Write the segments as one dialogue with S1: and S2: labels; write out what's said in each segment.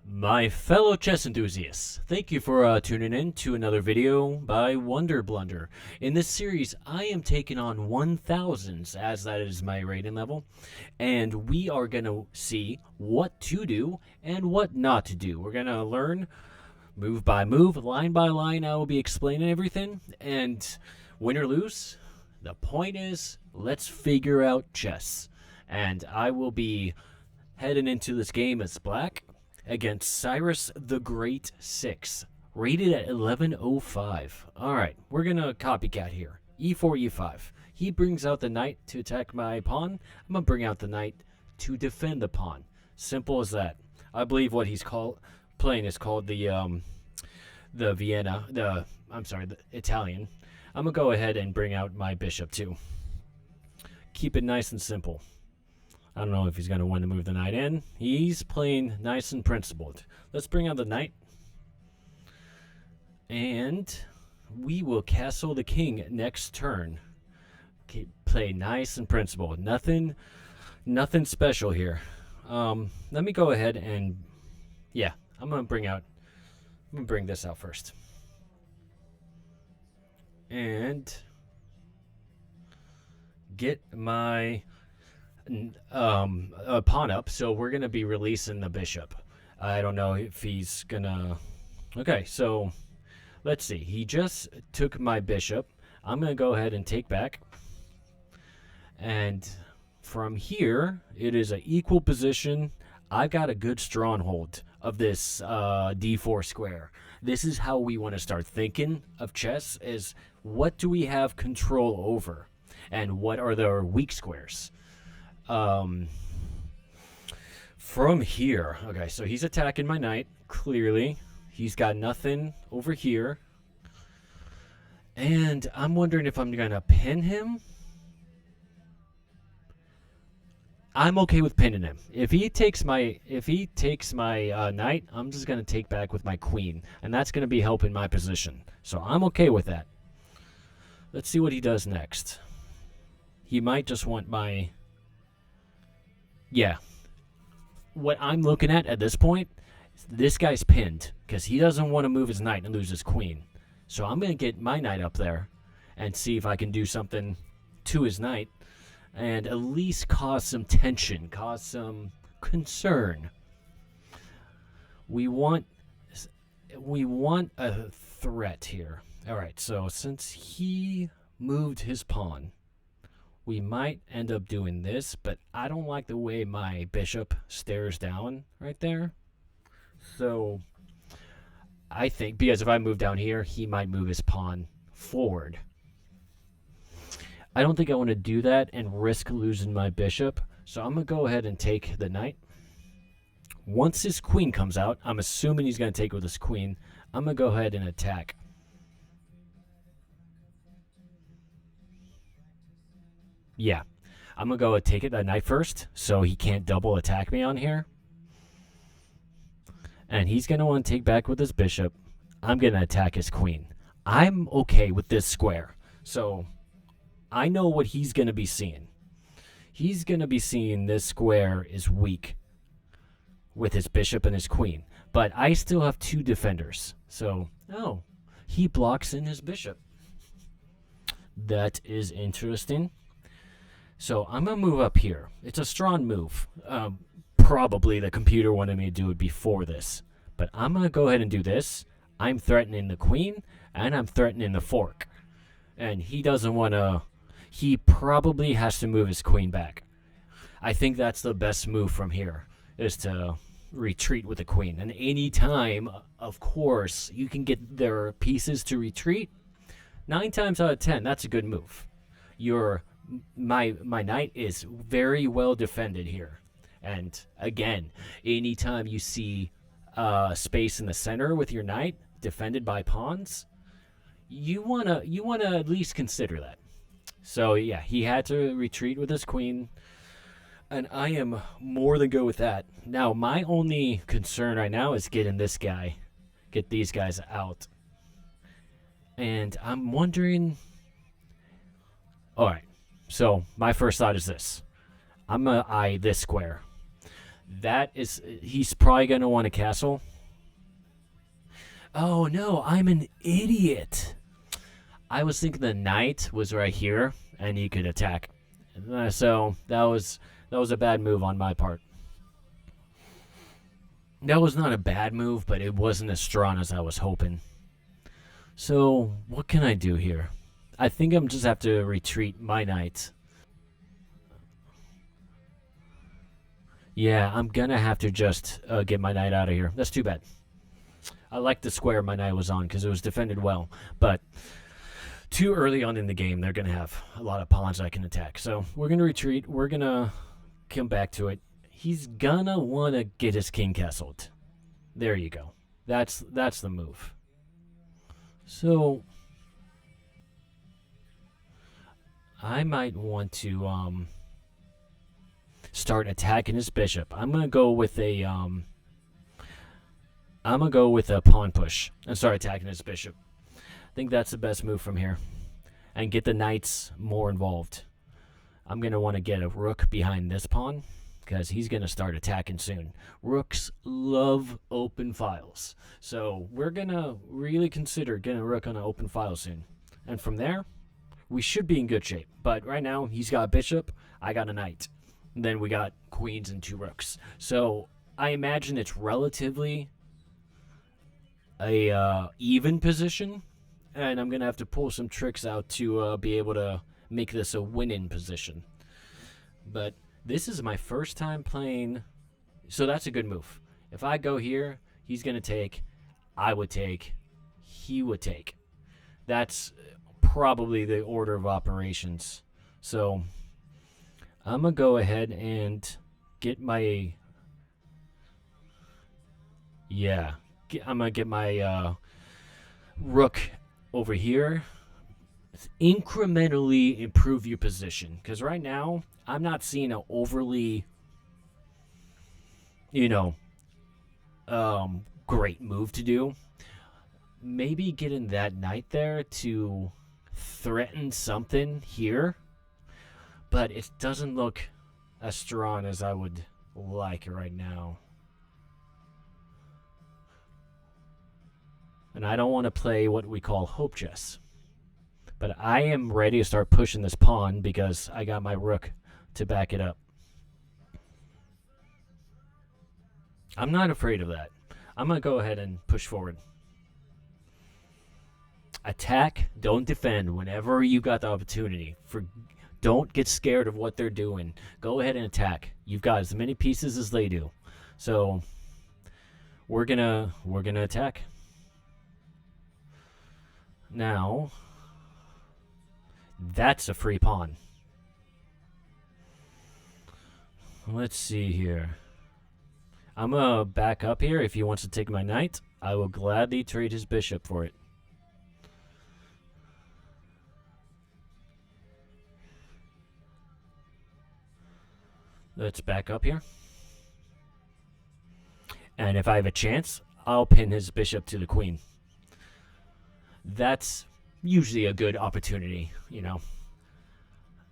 S1: My fellow chess enthusiasts, thank you for tuning in to another video by Blunder. In this series, I am taking on 1000's, as that is my rating level, and we are going to see what to do and what not to do. We're going to learn move by move, line by line. I will be explaining everything, and win or lose, the point is, let's figure out chess. And I will be heading into this game as black against Cyrus the Great 6, rated at 1105. Alright, we're going to copycat here. E4, E5. He brings out the knight to attack my pawn. I'm going to bring out the knight to defend the pawn. Simple as that. I believe what he's playing is called the Italian. I'm going to go ahead and bring out my bishop too. Keep it nice and simple. I don't know if he's going to want to move the knight in. He's playing nice and principled. Let's bring out the knight. And we will castle the king next turn. Play nice and principled. Nothing special here. Let me go ahead and... yeah, I'm going to bring this out first. And get my... pawn up, so we're gonna be releasing the bishop. I don't know if he's gonna... okay, so let's see. He just took my bishop. I'm gonna go ahead and take back, and from here it is an equal position. I got a good stronghold of this d4 square. This is how we want to start thinking of chess, is what do we have control over and what are the weak squares. From here, okay, so he's attacking my knight, clearly. He's got nothing over here. And I'm wondering if I'm going to pin him. I'm okay with pinning him. If he takes my knight, I'm just going to take back with my queen. And that's going to be helping my position. So I'm okay with that. Let's see what he does next. He might just want my... yeah. What I'm looking at this point, this guy's pinned because he doesn't want to move his knight and lose his queen. So I'm going to get my knight up there and see if I can do something to his knight and at least cause some tension, cause some concern. We want a threat here. All right, so since he moved his pawn, we might end up doing this, but I don't like the way my bishop stares down right there. So I think, because if I move down here, he might move his pawn forward. I don't think I want to do that and risk losing my bishop. So I'm going to go ahead and take the knight. Once his queen comes out, I'm assuming he's going to take with his queen. I'm going to go ahead and attack. Yeah, I'm going to go take it the knight first, so he can't double attack me on here. And he's going to want to take back with his bishop. I'm going to attack his queen. I'm okay with this square. So I know what he's going to be seeing. He's going to be seeing this square is weak with his bishop and his queen. But I still have two defenders. So, oh, he blocks in his bishop. That is interesting. So I'm going to move up here. It's a strong move. Probably the computer wanted me to do it before this. But I'm going to go ahead and do this. I'm threatening the queen, and I'm threatening the fork. And he doesn't want to... he probably has to move his queen back. I think that's the best move from here, is to retreat with the queen. And any time, of course, you can get their pieces to retreat, 9 times out of 10, that's a good move. My knight is very well defended here, and again, anytime you see space in the center with your knight defended by pawns, you wanna at least consider that. So yeah, he had to retreat with his queen, and I am more than good with that. Now my only concern right now is get these guys out, and I'm wondering. All right. So my first thought is this. I'm going to eye this square. He's probably going to want a castle. Oh no, I'm an idiot. I was thinking the knight was right here and he could attack. So that was a bad move on my part. That was not a bad move, but it wasn't as strong as I was hoping. So what can I do here? I think I'm just have to retreat my knight. Yeah, I'm gonna have to just get my knight out of here. That's too bad. I like the square my knight was on because it was defended well, but too early on in the game, they're gonna have a lot of pawns I can attack. So we're gonna retreat. We're gonna come back to it. He's gonna want to get his king castled. There you go. That's the move. So I might want to start attacking his bishop. I'm gonna go with a pawn push and start attacking his bishop. I think that's the best move from here, and get the knights more involved. I'm gonna want to get a rook behind this pawn because he's gonna start attacking soon. Rooks love open files, so we're gonna really consider getting a rook on an open file soon. And from there, we should be in good shape. But right now, he's got a bishop, I got a knight. And then we got queens and 2 rooks. So I imagine it's relatively a even position, and I'm gonna have to pull some tricks out to be able to make this a win-in position. But this is my first time playing, so that's a good move. If I go here, he's gonna take, I would take, he would take. That's probably the order of operations. So I'm gonna go ahead and get my I'm gonna get my rook over here. Incrementally improve your position, because right now I'm not seeing an overly, you know, great move to do. Maybe getting that knight there to threaten something here, but it doesn't look as strong as I would like right now. And I don't want to play what we call hope chess. But I am ready to start pushing this pawn because I got my rook to back it up. I'm not afraid of that. I'm going to go ahead and push forward. Attack, don't defend whenever you got the opportunity. Don't get scared of what they're doing. Go ahead and attack. You've got as many pieces as they do. So we're gonna attack. Now, that's a free pawn. Let's see here. I'm gonna back up here. If he wants to take my knight, I will gladly trade his bishop for it. Let's back up here. And if I have a chance, I'll pin his bishop to the queen. That's usually a good opportunity, you know.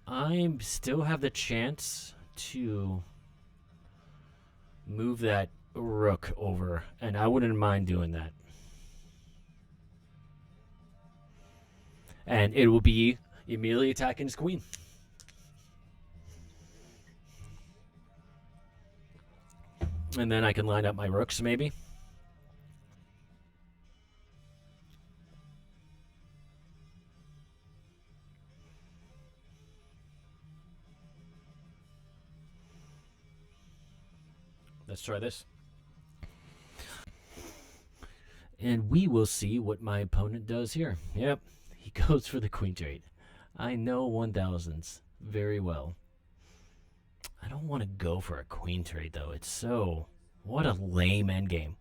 S1: I still have the chance to move that rook over, and I wouldn't mind doing that. And it will be immediately attacking his queen. And then I can line up my rooks, maybe. Let's try this. And we will see what my opponent does here. Yep, he goes for the queen trade. I know 1000's very well. I don't want to go for a queen trade, though. It's so... What a lame endgame.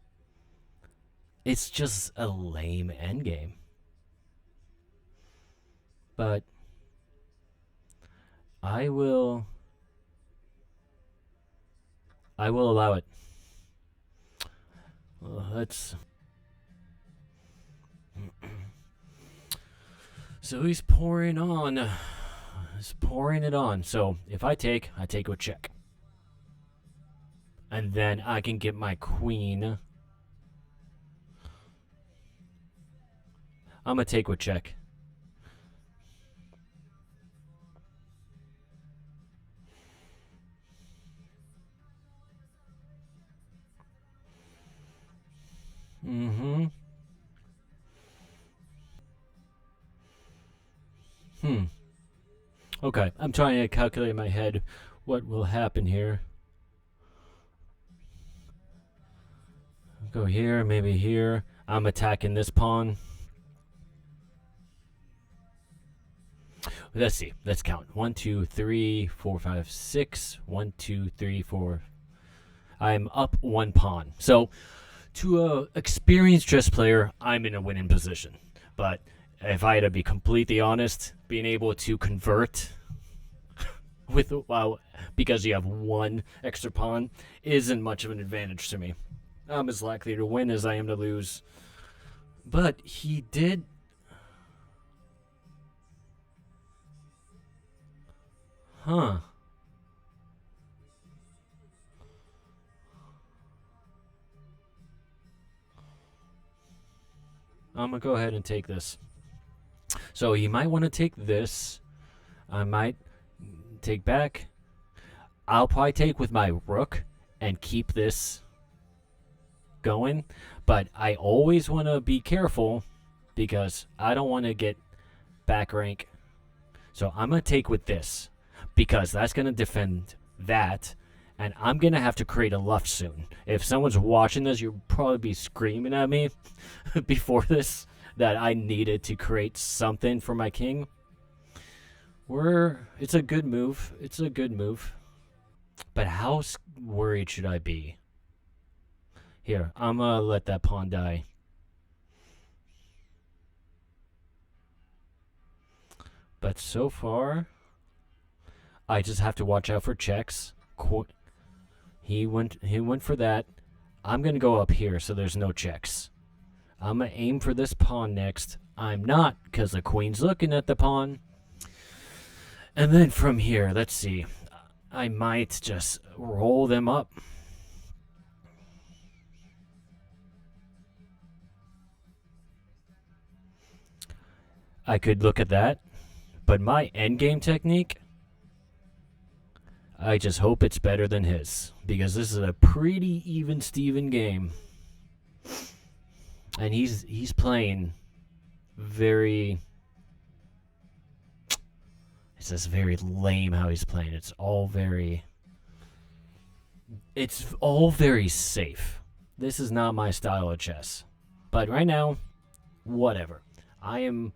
S1: It's just a lame endgame. But I will allow it. Let's... So he's pouring on. He's pouring it on. So if I take with check. And then I can get my queen. I'm going to take with check. Mm-hmm. Okay, I'm trying to calculate in my head what will happen here. Go here, maybe here. I'm attacking this pawn. Let's see. Let's count. 1, 2, 3, 4, 5, 6. 1, 2, 3, 4. I'm up 1 pawn. So, to a experienced chess player, I'm in a winning position. But if I had to be completely honest, being able to convert with because you have 1 extra pawn isn't much of an advantage to me. I'm as likely to win as I am to lose. But he did. Huh. I'm going to go ahead and take this. So you might want to take this. I might take back. I'll probably take with my rook and keep this going. But I always want to be careful because I don't want to get back rank. So I'm going to take with this because that's going to defend that. And I'm going to have to create a luff soon. If someone's watching this, you'll probably be screaming at me before this that I needed to create something for my king. It's a good move. It's a good move. But how worried should I be? Here, I'm going to let that pawn die. But so far, I just have to watch out for checks. He went for that. I'm going to go up here so there's no checks. I'm going to aim for this pawn next. I'm not because the queen's looking at the pawn. And then from here, let's see. I might just roll them up. I could look at that. But my endgame technique, I just hope it's better than his. Because this is a pretty even-Steven game. And he's playing very... It's just very lame how he's playing. It's all very safe. This is not my style of chess. But right now, whatever. I'm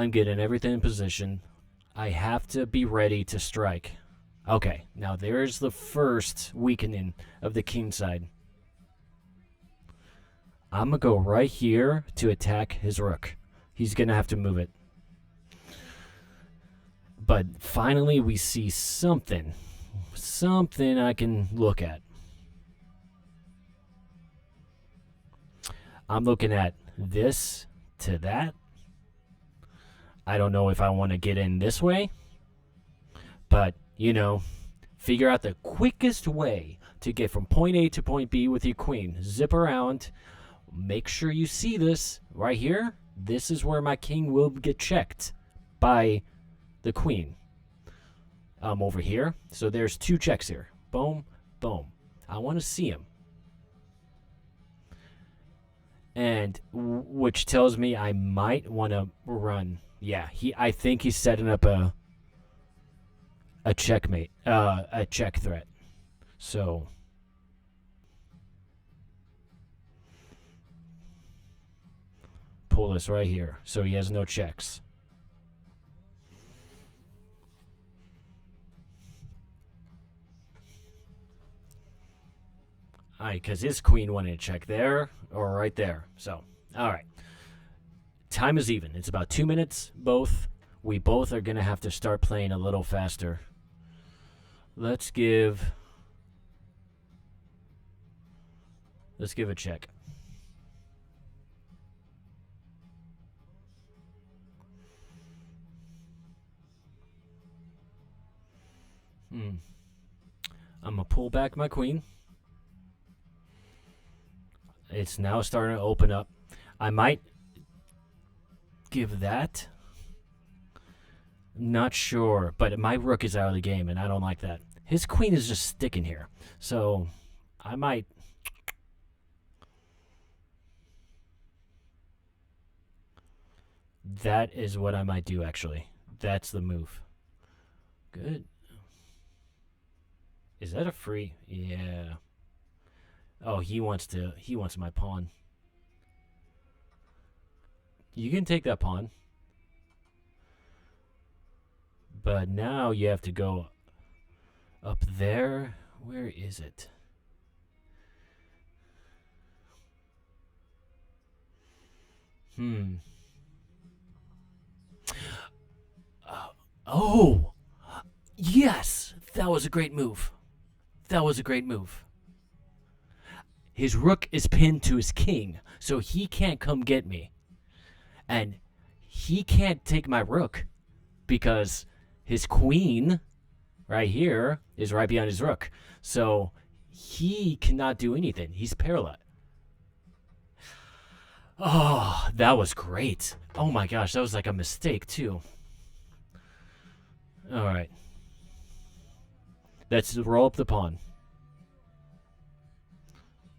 S1: getting everything in position. I have to be ready to strike. Okay, now there's the first weakening of the king side. I'm going to go right here to attack his rook. He's going to have to move it. But finally we see something I can look at. I'm looking at this to that. I don't know if I want to get in this way, but, figure out the quickest way to get from point A to point B with your queen. Zip around. Make sure you see this right here. This is where my king will get checked by the queen. Over here. So there's 2 checks here. Boom, boom. I want to see him. And which tells me I might want to run. Yeah, I think he's setting up a checkmate, a check threat. So pull this right here so he has no checks. Alright, because his queen wanted to check there or right there. So, alright. Time is even. It's about 2 minutes, both. We both are going to have to start playing a little faster. Let's give a check. I'm going to pull back my queen. It's now starting to open up. I might give that. Not sure, but my rook is out of the game, and I don't like that. His queen is just sticking here, so I might. That is what I might do, actually. That's the move. Good. Is that a free? Yeah. Oh, he wants my pawn. You can take that pawn. But now you have to go up there. Where is it? Oh! Yes! That was a great move. That was a great move. His rook is pinned to his king, so he can't come get me. And he can't take my rook because his queen right here is right behind his rook. So he cannot do anything. He's paralyzed. Oh, that was great. Oh my gosh, that was like a mistake too. All right. Let's roll up the pawn.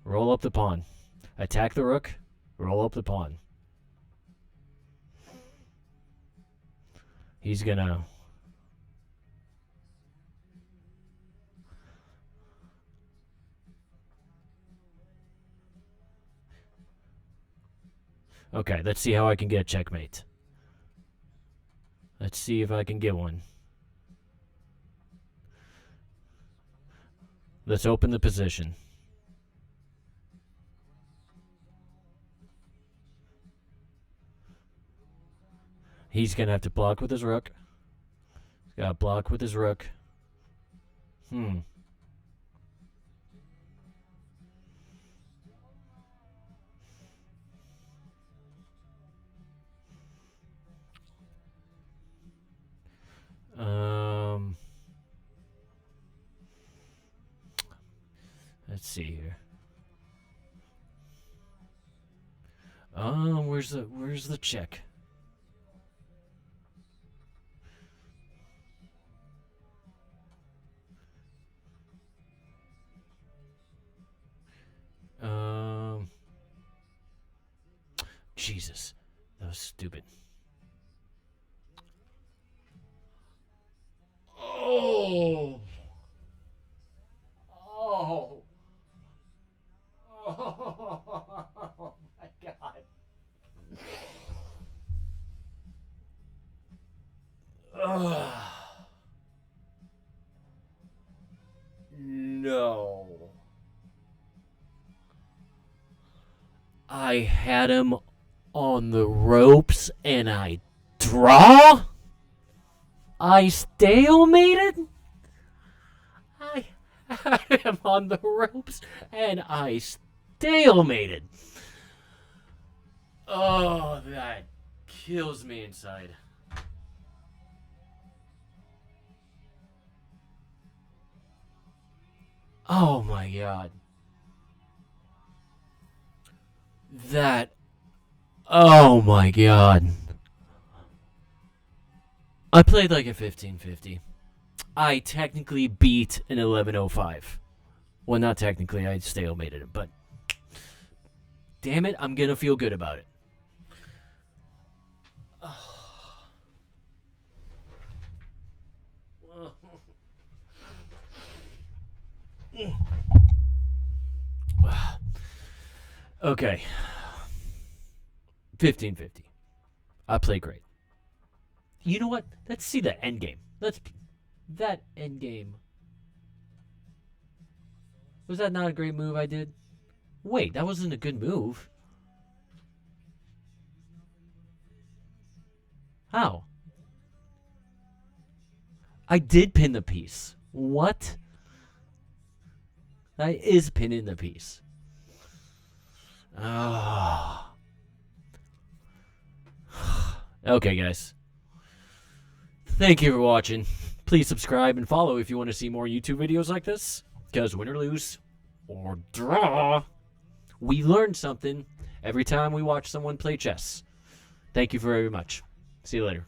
S1: Roll up the pawn. Attack the rook. Roll up the pawn. He's gonna... Okay, let's see how I can get a checkmate. Let's see if I can get one. Let's open the position. He's going to have to block with his rook. He's got to block with his rook. Let's see here. Where's the check? Jesus, that was stupid. Oh. Oh. Oh my God. No. I had him on the ropes and I draw? I stalemated? I had him on the ropes and I stalemated. Oh, that kills me inside. Oh my God. That. Oh my God. I played like a 1550. I technically beat an 1105. Well, not technically, I stalemated him, but damn it, I'm gonna feel good about it. Okay. 1550. I play great. You know what? Let's see the end game. That end game. Was that not a great move I did? Wait, that wasn't a good move. How? I did pin the piece. What? That is pinning the piece. Oh. Okay, guys. Thank you for watching. Please subscribe and follow if you want to see more YouTube videos like this. Because win or lose, or draw, We learn something every time we watch someone play chess. Thank you very much. See you later.